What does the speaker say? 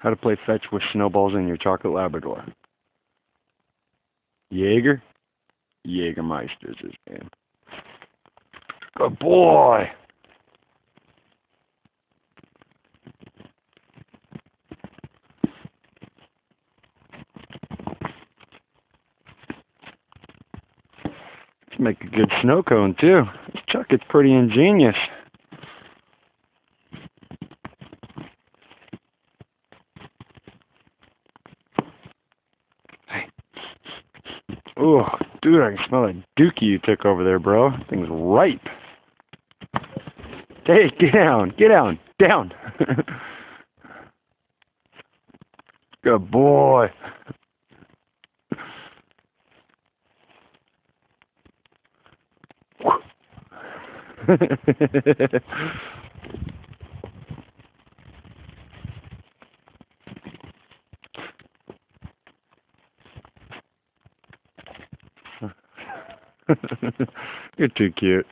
How to play fetch with snowballs in your chocolate Labrador. Jaeger? Jägermeister's his name. Good boy! Let's make a good snow cone, too. This chuck is pretty ingenious. Hey. Oh, dude, I can smell that dookie you took over there, bro. That thing's ripe. Hey, get down. Get down. Down. Good boy. You're too cute.